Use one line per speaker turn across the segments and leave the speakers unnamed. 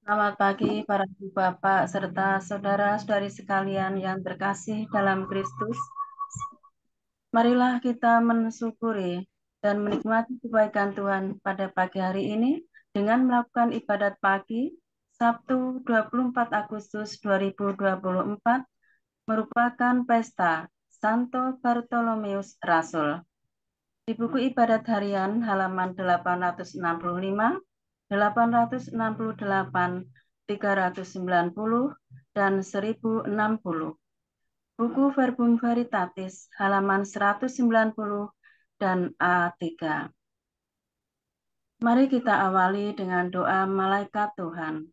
Selamat pagi para ibu bapak serta saudara-saudari sekalian yang terkasih dalam Kristus. Marilah kita mensyukuri dan menikmati kebaikan Tuhan pada pagi hari ini dengan melakukan ibadat pagi Sabtu 24 Agustus 2024 merupakan pesta Santo Bartolomeus Rasul. Di buku ibadat harian halaman 865, 868, 390, dan 1060. Buku Verbum Veritatis halaman 190 dan A3. Mari kita awali dengan doa malaikat Tuhan.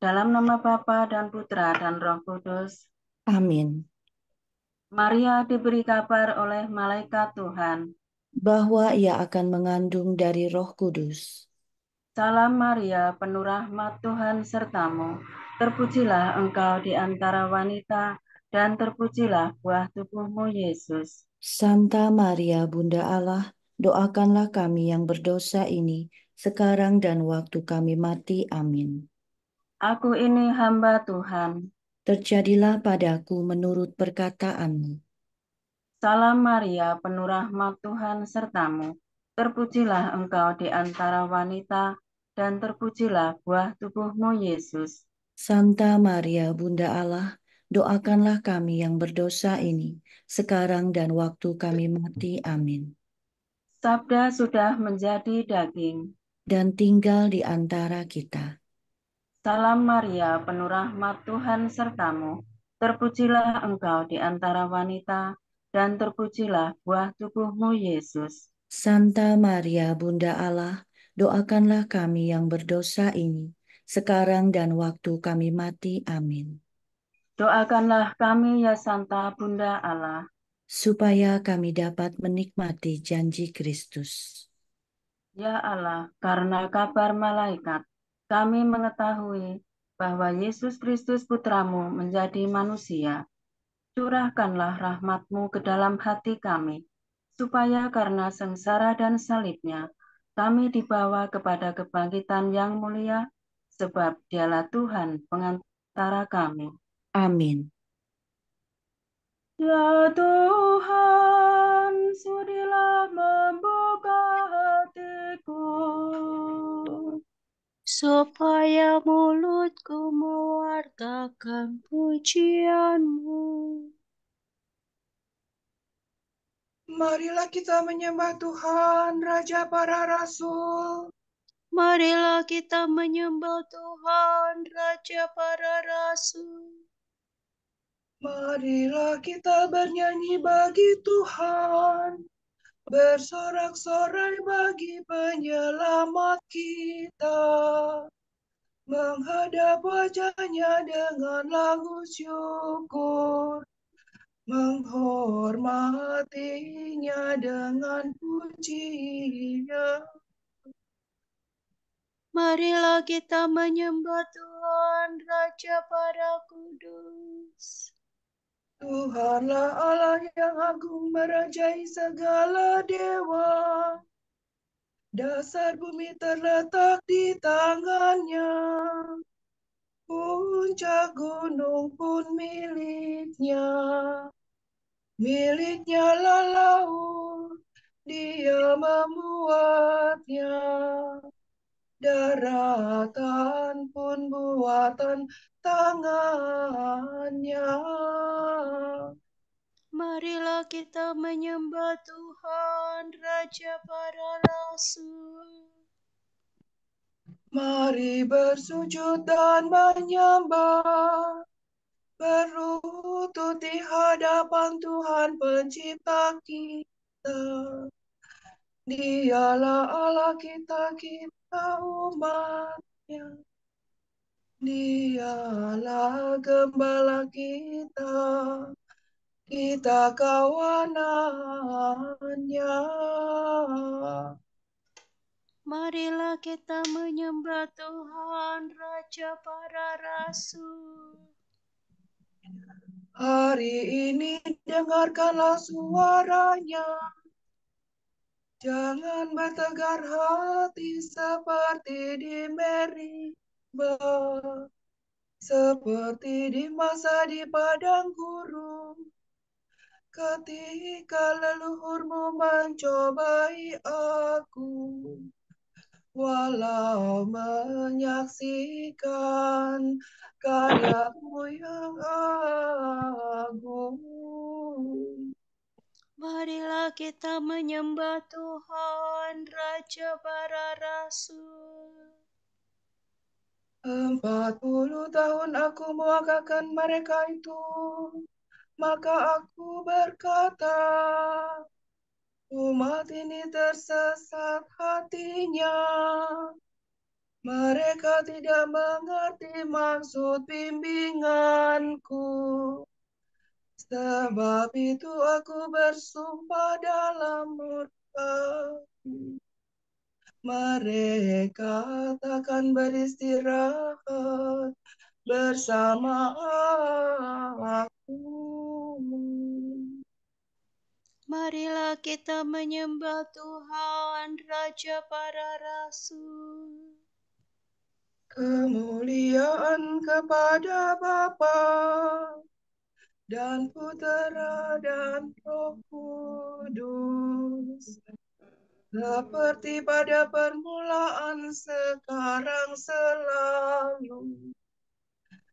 Dalam nama Bapa dan Putra dan Roh Kudus.
Amin.
Maria diberi kabar oleh malaikat Tuhan.
Bahwa ia akan mengandung dari Roh Kudus.
Salam Maria, penuh rahmat Tuhan sertamu. Terpujilah engkau di antara wanita, dan terpujilah buah tubuhmu, Yesus.
Santa Maria, Bunda Allah, doakanlah kami yang berdosa ini, sekarang dan waktu kami mati. Amin.
Aku ini hamba Tuhan.
Terjadilah padaku menurut perkataanmu.
Salam Maria, penuh rahmat Tuhan sertamu. Terpujilah engkau di antara wanita, dan terpujilah buah tubuhmu, Yesus.
Santa Maria, Bunda Allah, doakanlah kami yang berdosa ini, sekarang dan waktu kami mati. Amin.
Sabda sudah menjadi daging.
Dan tinggal di antara kita.
Salam Maria, penuh rahmat Tuhan sertamu. Terpujilah engkau di antara wanita, dan terpujilah buah tubuhmu, Yesus.
Santa Maria, Bunda Allah, doakanlah kami yang berdosa ini, sekarang dan waktu kami mati. Amin.
Doakanlah kami ya Santa Bunda Allah,
Supaya kami dapat menikmati janji Kristus.
ya Allah, karena kabar malaikat, kami mengetahui bahwa Yesus Kristus Putramu menjadi manusia. Curahkanlah rahmat-Mu ke dalam hati kami, supaya karena sengsara dan salibnya, kami dibawa kepada kebangkitan yang mulia, sebab Dialah Tuhan pengantara kami.
Amin.
Ya Tuhan, sudilah membuka hatiku,
supaya mulutku mewartakan pujian-Mu.
Marilah kita menyembah Tuhan, Raja para Rasul.
Marilah kita menyembah Tuhan, Raja para Rasul.
Marilah kita bernyanyi bagi Tuhan, bersorak-sorai bagi penyelamat kita, menghadap wajahnya dengan lagu syukur, menghormatinya dengan pujian.
Marilah kita menyembah Tuhan, Raja para Kudus.
Tuhanlah Allah yang agung merajai segala dewa. Dasar bumi terletak di tangannya. Puncak gunung pun miliknya. Miliknya lah laut, dia membuatnya. Daratan pun buatan tangannya.
Marilah kita menyembah Tuhan, Raja para Rasul.
Mari bersujud dan menyembah, berlutut di hadapan Tuhan Pencipta kita. Dialah Allah kita, kita umat-Nya. Dialah gembala kita, kita kawanannya.
Marilah kita menyembah Tuhan, Raja para Rasul.
Hari ini dengarkanlah suaranya. Jangan bertegar hati seperti di Meribah, seperti di masa di padang gurun, ketika leluhurmu mencobai aku, walau menyaksikan karyamu yang agung.
Marilah kita menyembah Tuhan, Raja para Rasul.
40 tahun aku mewakilkan mereka itu, maka aku berkata, umat ini tersesat hatinya. Mereka tidak mengerti maksud bimbinganku. Sebab itu aku bersumpah dalam murka-Ku. Mereka takkan beristirahat bersama aku.
Marilah kita menyembah Tuhan, Raja para Rasul.
Kemuliaan kepada Bapa dan Putera dan Roh Kudus, seperti pada permulaan, sekarang, selalu,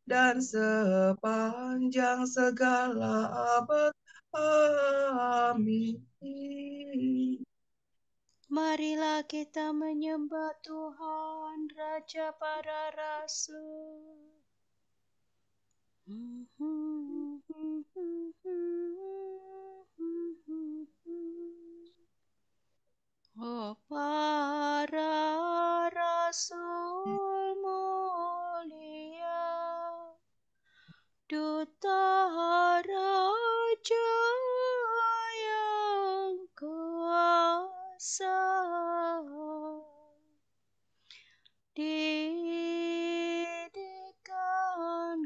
dan sepanjang segala abad. Amin.
Marilah kita menyembah Tuhan, Raja para Rasul. Oh para rasul mulia, duta raja yang kuasa, didikan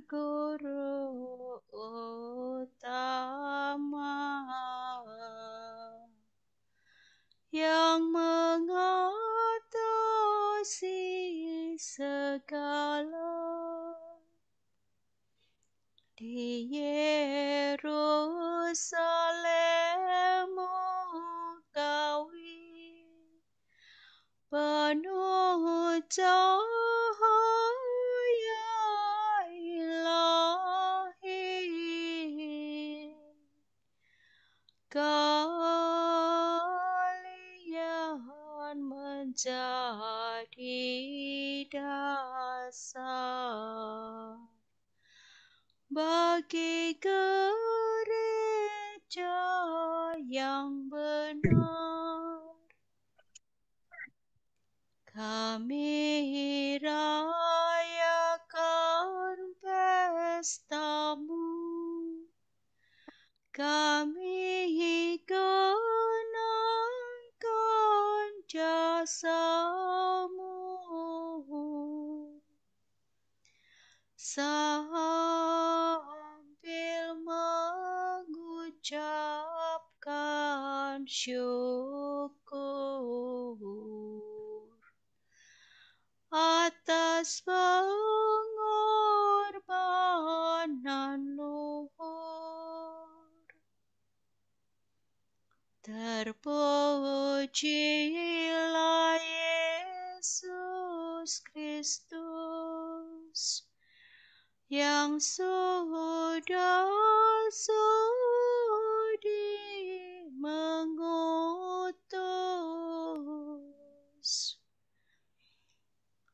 guru utama yang mengatasi segala di Yerusalem Mukawi penuh cahaya ilahi. Kalian menjadi dasar bagi gereja yang benar. Kami rayakan pestamu, kami kenangkan jasamu sambil mengucapkan syukur atas pengorbanan luhur. Terpujilah Yesus Kristus yang sudah sudi mengutus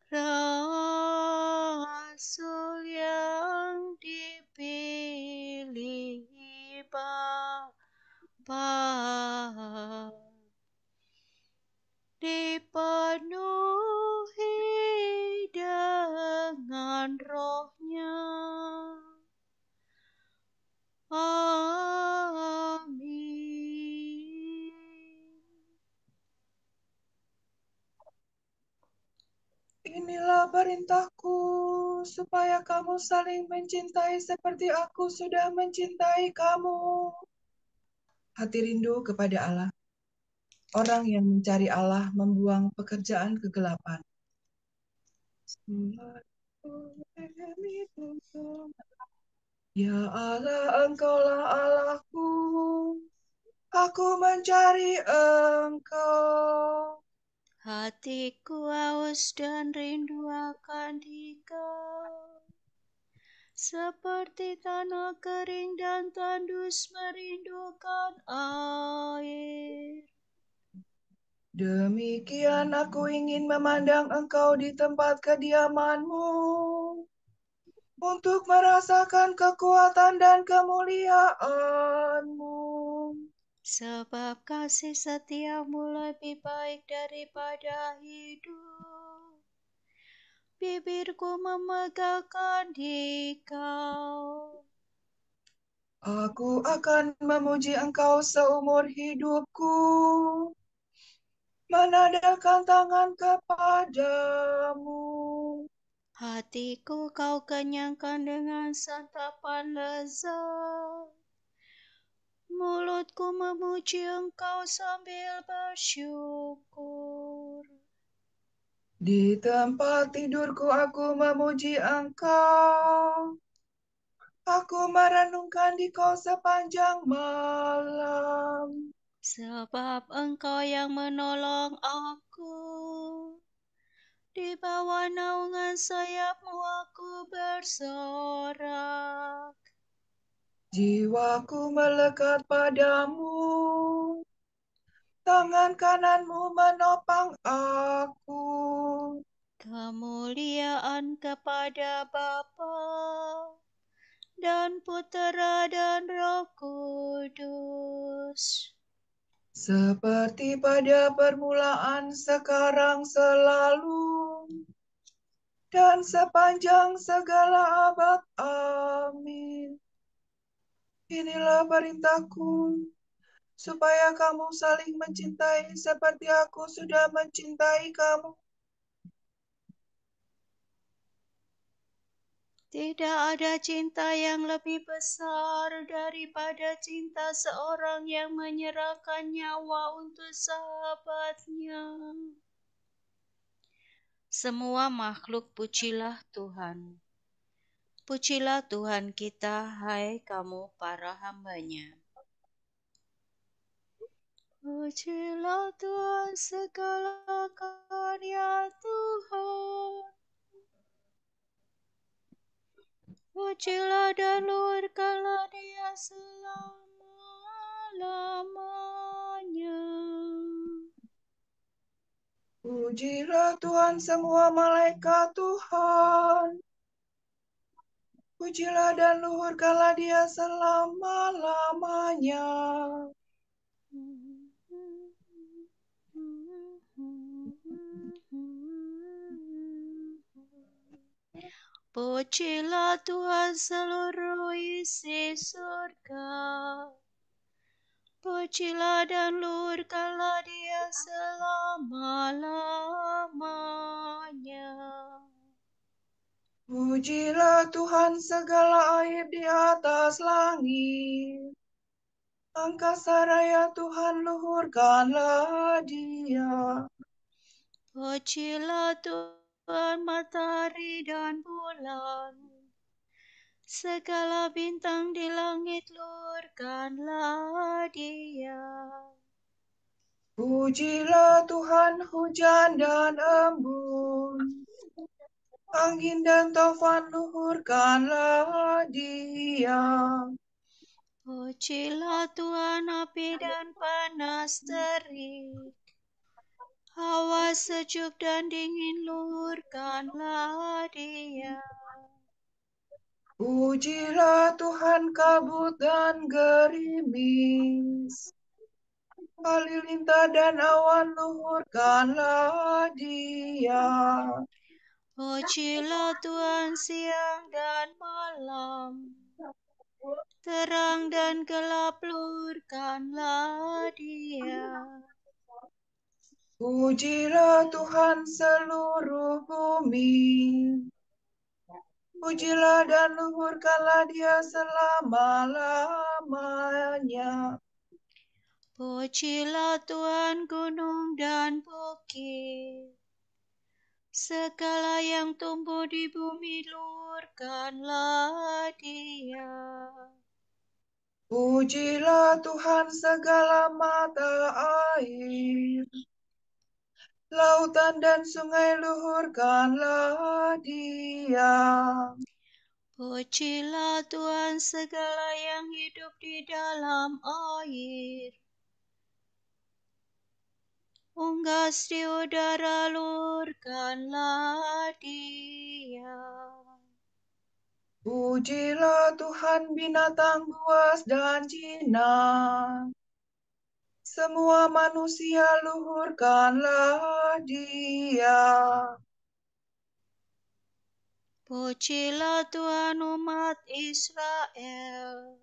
rasul yang dipilih Bapa, dipenuhi dengan Roh-Nya. Amin.
Inilah perintahku, supaya kamu saling mencintai seperti aku sudah mencintai kamu. Hati rindu kepada Allah. Orang yang mencari Allah membuang pekerjaan kegelapan. Ya Allah, Engkaulah Allahku, aku mencari Engkau.
Hatiku haus dan rindu akan Dikau, seperti tanah kering dan tandus merindukan air.
Demikian aku ingin memandang Engkau di tempat kediaman-Mu, untuk merasakan kekuatan dan kemuliaan-Mu.
Sebab kasih setiamu lebih baik daripada hidup, bibirku memegahkan Dikau.
Aku akan memuji Engkau seumur hidupku, menadahkan tangan kepadamu.
Hatiku kau kenyangkan dengan santapan lezat, mulutku memuji Engkau sambil bersyukur.
Di tempat tidurku aku memuji Engkau. Aku merenungkan Dikau sepanjang malam.
Sebab Engkau yang menolong aku, di bawah naungan sayap-Mu aku bersorak.
Jiwaku melekat padamu, tangan kananmu menopang aku.
Kemuliaan kepada Bapa dan Putera dan Roh Kudus,
Seperti pada permulaan, sekarang, selalu, dan sepanjang segala abad. Amin. Inilah perintahku, supaya kamu saling mencintai seperti aku sudah mencintai kamu.
tidak ada cinta yang lebih besar daripada cinta seorang yang menyerahkan nyawa untuk sahabatnya. Semua makhluk pujilah Tuhan. Pujilah Tuhan kita, hai kamu para hamba-Nya. Pujilah Tuhan segala karya Tuhan. Pujilah dan luhurkanlah Dia selama-lamanya.
Pujilah Tuhan semua malaikat Tuhan. Pujilah dan luhurkanlah Dia selama-lamanya.
Pujilah Tuhan seluruh isi surga. Pujilah dan luhurkanlah Dia selama-lamanya.
Pujilah Tuhan segala aib di atas langit. Angkasa raya Tuhan, luhurkanlah Dia.
Pujilah Tuhan matahari dan bulan. Segala bintang di langit, luhurkanlah Dia.
Pujilah Tuhan hujan dan embun. Angin dan taufan, luhurkanlah Dia.
Pujilah Tuhan api dan panas terik. Hawa sejuk dan dingin, luhurkanlah Dia.
Pujilah Tuhan kabut dan gerimis. Halilintar dan awan, luhurkanlah Dia.
Pujilah Tuhan siang dan malam. Terang dan gelap, luhurkanlah Dia.
Pujilah Tuhan seluruh bumi. Pujilah dan luhurkanlah Dia selama-lamanya.
Pujilah Tuhan gunung dan bukit. Segala yang tumbuh di bumi luhurkanlah Dia.
Pujilah Tuhan segala mata air, lautan dan sungai luhurkanlah Dia.
Pujilah Tuhan segala yang hidup di dalam air. Unggas di udara luhurkanlah Dia.
Pujilah Tuhan binatang buas dan jinak, semua manusia luhurkanlah Dia.
Pujilah Tuhan umat Israel.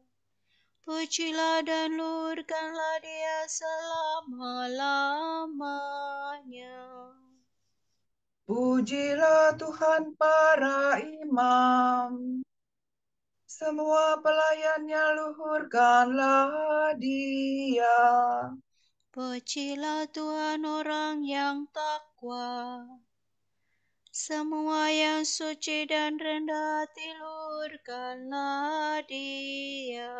Pujilah dan luhurkanlah Dia selama-lamanya.
Pujilah Tuhan para imam, semua pelayannya luhurkanlah Dia.
Pujilah Tuhan orang yang takwa. Semua yang suci dan rendah hati luhurkanlah Dia.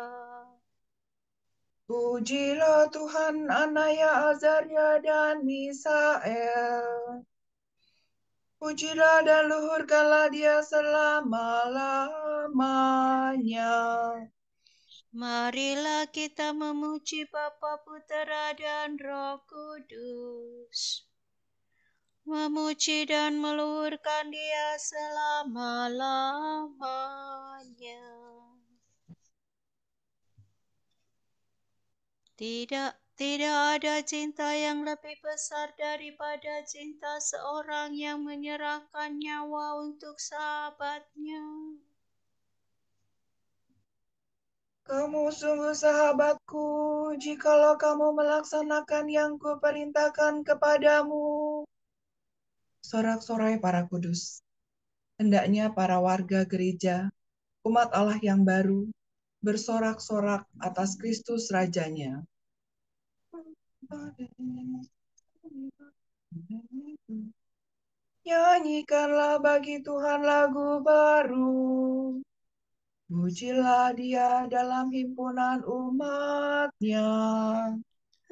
Pujilah Tuhan Anaya, Azaria, dan Misael. Pujilah dan luhurkanlah Dia selama-lamanya.
Marilah kita memuji Bapa, Putera, dan Roh Kudus. Memuji dan meluhurkan Dia selama-lamanya. Tidak ada cinta yang lebih besar daripada cinta seorang yang menyerahkan nyawa untuk sahabatnya.
Kamu sungguh sahabatku, jikalau kamu melaksanakan yang kuperintahkan kepadamu. Sorak-sorai para kudus. Hendaknya para warga gereja, umat Allah yang baru, bersorak-sorak atas Kristus Rajanya. Nyanyikanlah bagi Tuhan lagu baru. Pujilah Dia dalam himpunan umat-Nya.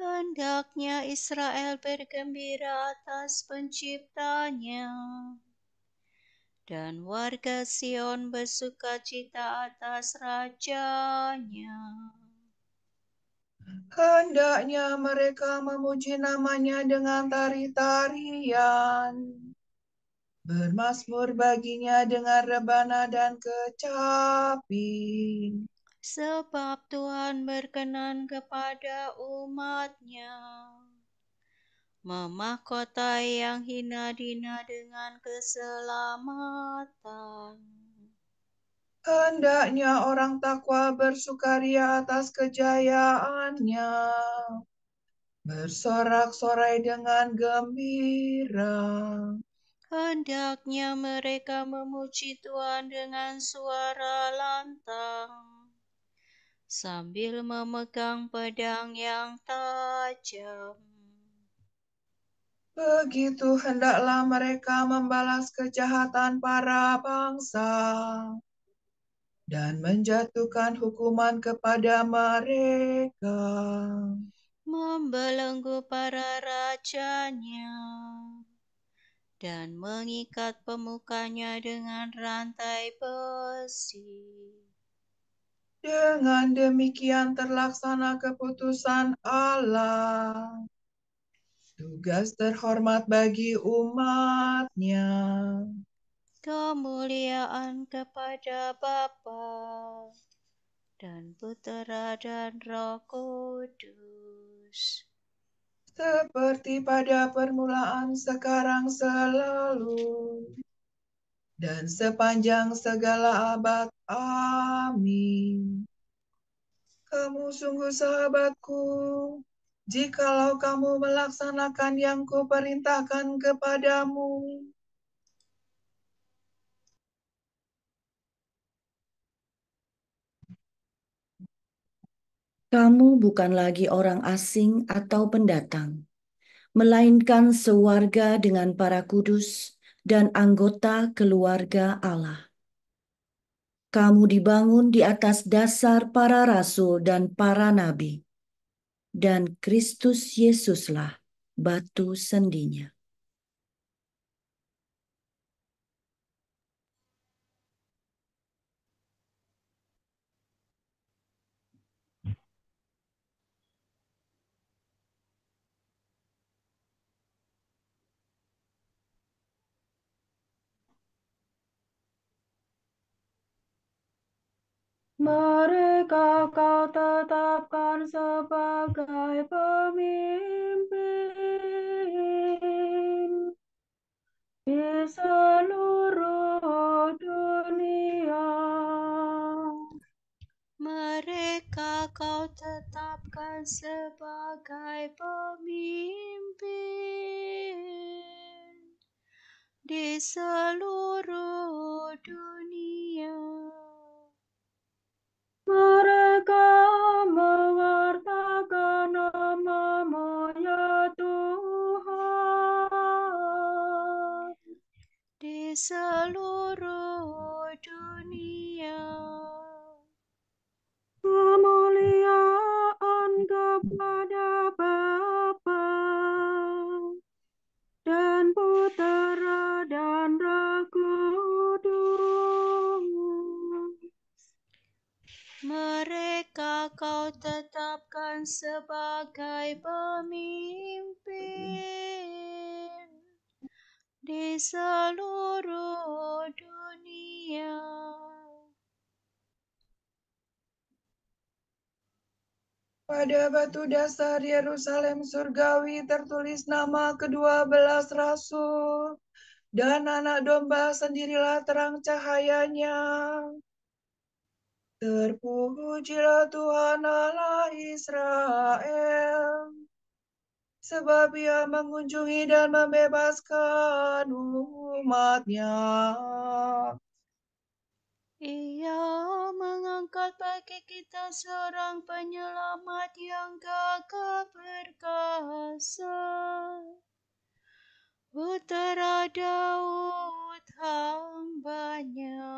Hendaknya Israel bergembira atas penciptanya, dan warga Sion bersukacita atas rajanya.
Hendaknya mereka memuji namanya dengan tari-tarian. Bermazmur baginya dengan rebana dan kecapi.
Sebab Tuhan berkenan kepada umat-Nya, memahkotai yang hina dina dengan keselamatan.
Hendaknya orang takwa bersukaria atas kejayaannya. Bersorak-sorai dengan gembira.
Hendaknya mereka memuji Tuhan dengan suara lantang, sambil memegang pedang yang tajam.
Begitu hendaklah mereka membalas kejahatan para bangsa dan menjatuhkan hukuman kepada mereka.
Membelenggu para rajanya dan mengikat pemukanya dengan rantai besi.
Dengan demikian terlaksana keputusan Allah. Tugas terhormat bagi umat-Nya.
Kemuliaan kepada Bapa dan Putera dan Roh Kudus.
Seperti pada permulaan, sekarang, selalu, dan sepanjang segala abad. Amin. Kamu sungguh sahabatku, jikalau kamu melaksanakan yang kuperintahkan kepadamu.
Kamu bukan lagi orang asing atau pendatang, melainkan sewarga dengan para kudus dan anggota keluarga Allah. Kamu dibangun di atas dasar para rasul dan para nabi, dan Kristus Yesuslah batu sendinya.
Mereka kau tetapkan sebagai pemimpin di seluruh dunia.
Mereka kau tetapkan sebagai pemimpin di seluruh dunia.
Mereka mewartakan nama-Mu ya Tuhan.
Di seluruh dunia.
Kemuliaan kepada Bapa dan Putera dan Roh Kudus.
Mereka kau tetapkan sebagai pemimpin di seluruh dunia.
Pada batu dasar Yerusalem surgawi tertulis nama ke-12 rasul, dan anak domba sendirilah terang cahayanya. Terpujilah Tuhan Allah Israel, sebab Ia mengunjungi dan membebaskan umat-Nya.
Ia mengangkat bagi kita seorang penyelamat yang gagah perkasa, Putera Daud hamba-Nya.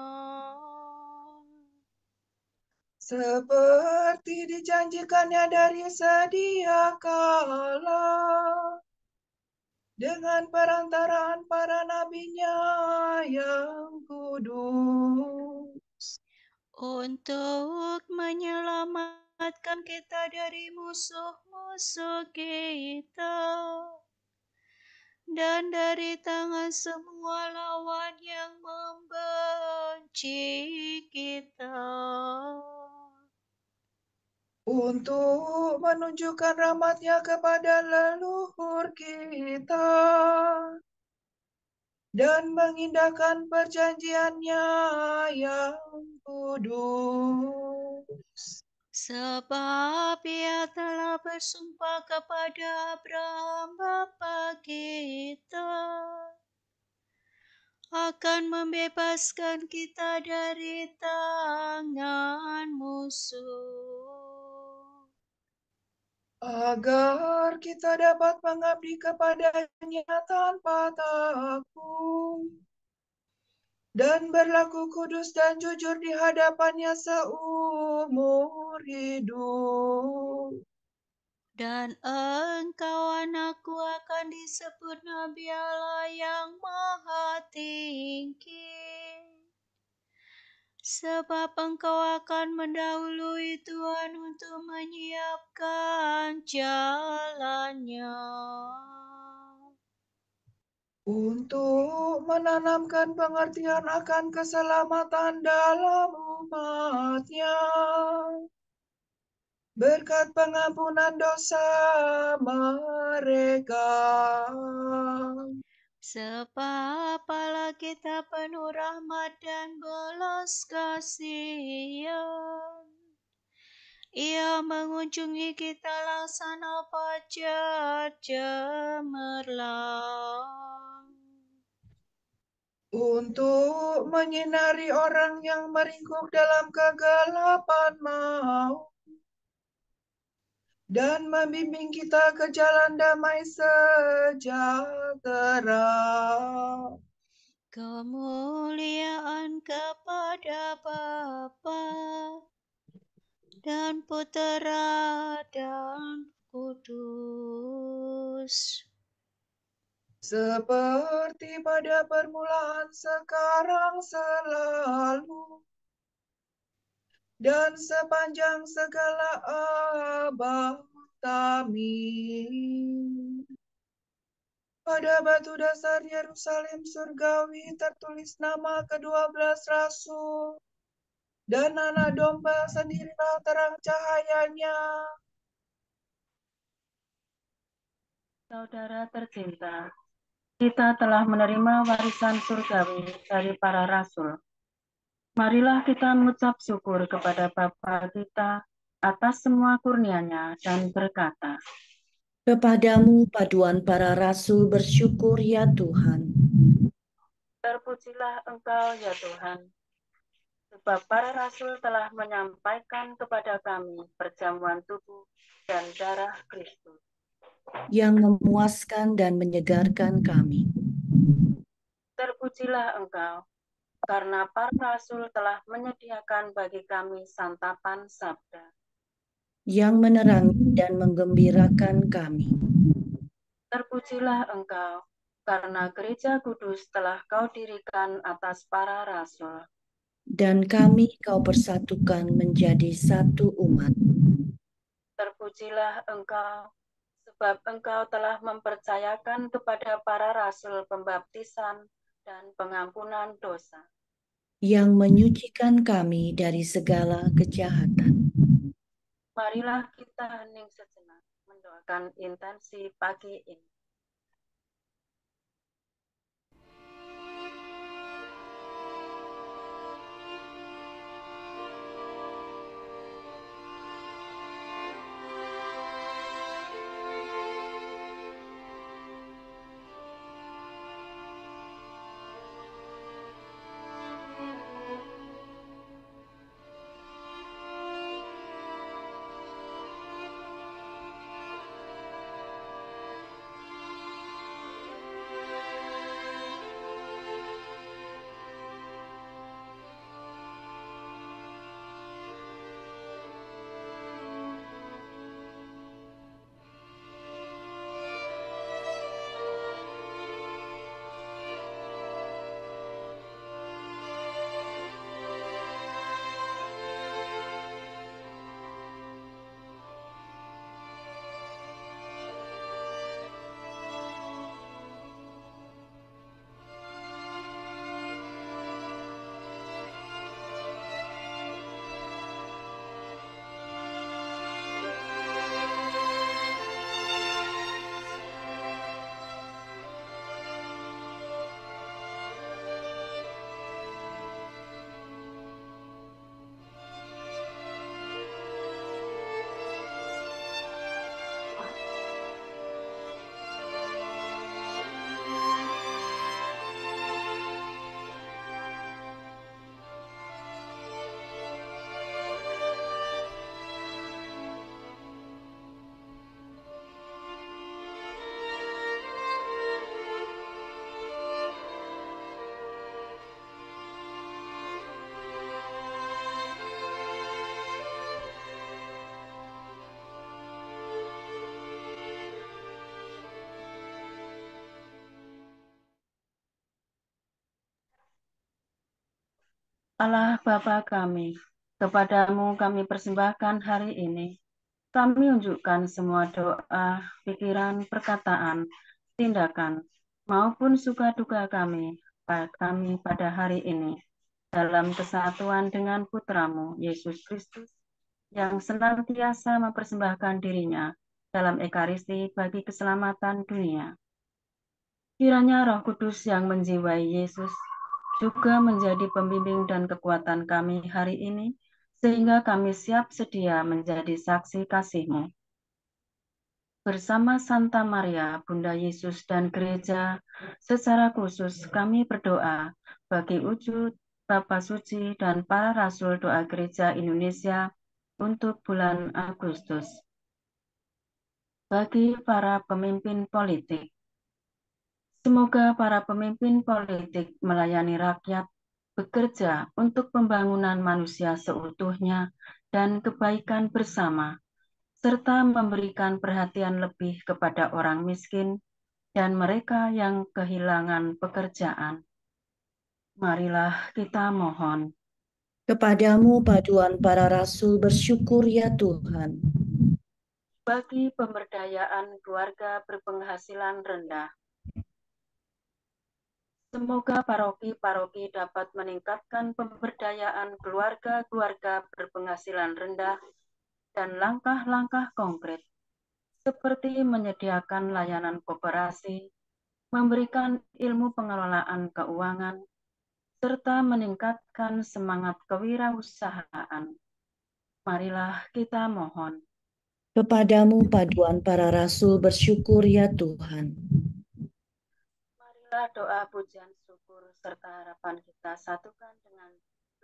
Seperti dijanjikannya dari sedia kala, dengan perantaraan para nabinya yang kudus,
Untuk menyelamatkan kita dari musuh-musuh kita dan dari tangan semua lawan yang membenci kita,
untuk menunjukkan rahmat-Nya kepada leluhur kita dan mengindahkan perjanjian-Nya yang kudus.
sebab Ia telah bersumpah kepada Abraham bapa kita akan membebaskan kita dari tangan musuh,
agar kita dapat mengabdi kepada-Nya tanpa takut dan berlaku kudus dan jujur di hadapan-Nya seumur hidup.
dan engkau anakku akan disebut Nabi Allah yang Maha Tinggi, sebab engkau akan mendahului Tuhan untuk menyiapkan jalannya,
Untuk menanamkan pengertian akan keselamatan dalam umat-Nya, berkat pengampunan dosa mereka.
sebab Allah kita penuh rahmat dan belas kasihan. Ia mengunjungi kita laksana fajar cemerlang,
Untuk menyinari orang yang meringkuk dalam kegelapan maut, dan membimbing kita ke jalan damai sejahtera.
Kemuliaan kepada Bapa dan Putera dan Kudus.
Seperti pada permulaan, sekarang, selalu, dan sepanjang segala abad. Amin. Pada batu dasar Yerusalem surgawi tertulis nama ke-12 rasul, dan anak domba sendirilah terang cahayanya.
Saudara tercinta, kita telah menerima warisan surgawi dari para rasul. Marilah kita mengucap syukur kepada Bapa kita atas semua kurnia-Nya dan berkata,
Kepadamu paduan para rasul bersyukur ya Tuhan.
terpujilah Engkau ya Tuhan, sebab para rasul telah menyampaikan kepada kami perjamuan tubuh dan darah Kristus.
Yang memuaskan dan menyegarkan kami.
Terpujilah Engkau, karena para rasul telah menyediakan bagi kami santapan sabda.
Yang menerangi dan menggembirakan kami.
Terpujilah Engkau, karena gereja kudus telah Kau dirikan atas para rasul.
Dan kami Kau persatukan menjadi satu umat.
Terpujilah Engkau, sebab Engkau telah mempercayakan kepada para rasul pembaptisan dan pengampunan dosa.
Yang menyucikan kami dari segala kejahatan.
Marilah kita hening sejenak mendoakan intensi pagi ini. Allah Bapa kami, kepadamu kami persembahkan hari ini. Kami unjukkan semua doa, pikiran, perkataan, tindakan, maupun suka duka kami pada hari ini, dalam kesatuan dengan Putramu, Yesus Kristus, yang senantiasa mempersembahkan dirinya dalam Ekaristi bagi keselamatan dunia. Kiranya Roh Kudus yang menjiwai Yesus juga menjadi pembimbing dan kekuatan kami hari ini, sehingga kami siap sedia menjadi saksi kasih-Mu. Bersama Santa Maria, Bunda Yesus dan Gereja, secara khusus kami berdoa bagi wujud Bapa Suci dan para Rasul Doa Gereja Indonesia untuk bulan Agustus. Bagi para pemimpin politik, Semoga para pemimpin politik melayani rakyat, bekerja untuk pembangunan manusia seutuhnya dan kebaikan bersama, serta memberikan perhatian lebih kepada orang miskin dan mereka yang kehilangan pekerjaan. Marilah kita mohon.
Kepadamu paduan para rasul bersyukur ya Tuhan.
Bagi pemberdayaan keluarga berpenghasilan rendah, semoga paroki-paroki dapat meningkatkan pemberdayaan keluarga-keluarga berpenghasilan rendah dan langkah-langkah konkret seperti menyediakan layanan koperasi, memberikan ilmu pengelolaan keuangan, serta meningkatkan semangat kewirausahaan. Marilah kita mohon.
Kepadamu paduan para rasul bersyukur ya Tuhan.
Marilah doa pujian syukur serta harapan kita satukan dengan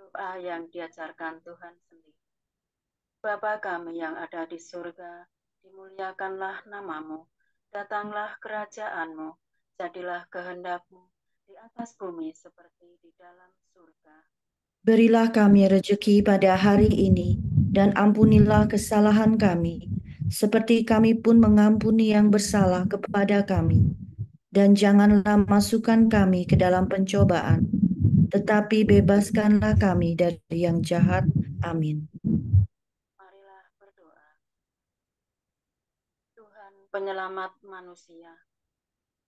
doa yang diajarkan Tuhan sendiri. Bapa kami yang ada di surga, dimuliakanlah namamu, datanglah kerajaanmu, jadilah kehendakmu di atas bumi seperti di dalam surga.
Berilah kami rejeki pada hari ini, dan ampunilah kesalahan kami, seperti kami pun mengampuni yang bersalah kepada kami. Dan janganlah masukkan kami ke dalam pencobaan, tetapi bebaskanlah kami dari yang jahat. Amin.
Marilah berdoa. Tuhan penyelamat manusia,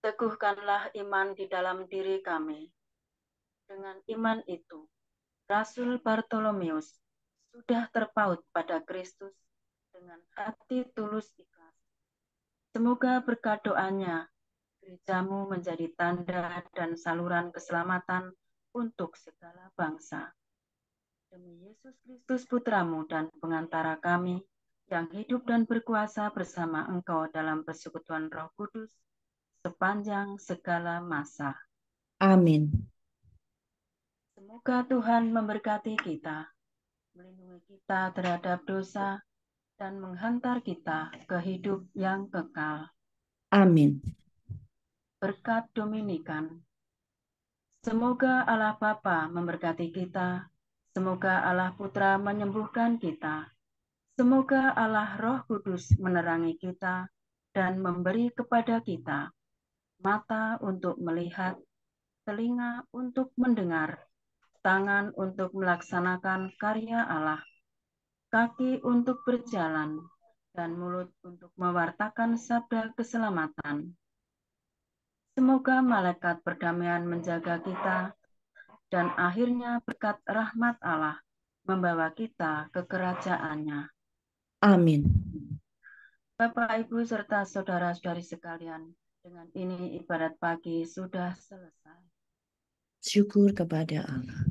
teguhkanlah iman di dalam diri kami. Dengan iman itu, Rasul Bartolomeus sudah terpaut pada Kristus dengan hati tulus ikhlas. Semoga berkat doanya, gerejamu menjadi tanda dan saluran keselamatan untuk segala bangsa. Demi Yesus Kristus Putramu dan pengantara kami, yang hidup dan berkuasa bersama Engkau dalam persekutuan Roh Kudus, sepanjang segala masa.
Amin.
Semoga Tuhan memberkati kita, melindungi kita terhadap dosa, dan menghantar kita ke hidup yang kekal.
Amin.
Berkat Dominikan. Semoga Allah Bapa memberkati kita, semoga Allah Putra menyembuhkan kita, semoga Allah Roh Kudus menerangi kita dan memberi kepada kita mata untuk melihat, telinga untuk mendengar, tangan untuk melaksanakan karya Allah, kaki untuk berjalan, dan mulut untuk mewartakan sabda keselamatan. Semoga malaikat perdamaian menjaga kita, dan akhirnya berkat rahmat Allah membawa kita ke kerajaannya.
Amin.
Bapak, Ibu, serta saudara-saudari sekalian, dengan ini ibadat pagi sudah selesai.
Syukur kepada Allah.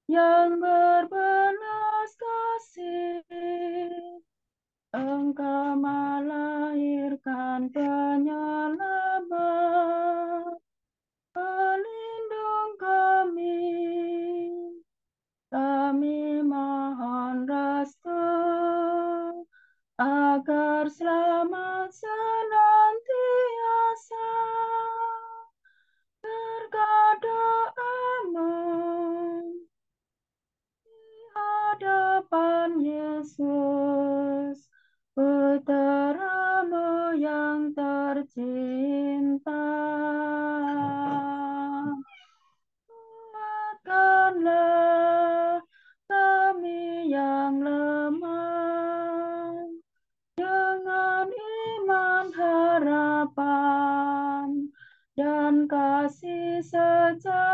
Yang berbelas kasih, Engkau melahirkan penyelamat, pelindung kami. Kami mohon restu agar selamat senantiasa berkat doamu di hadapan Yesus, Putramu yang tercinta. Kuatkanlah kami yang lemah dengan iman, harapan, dan kasih sejati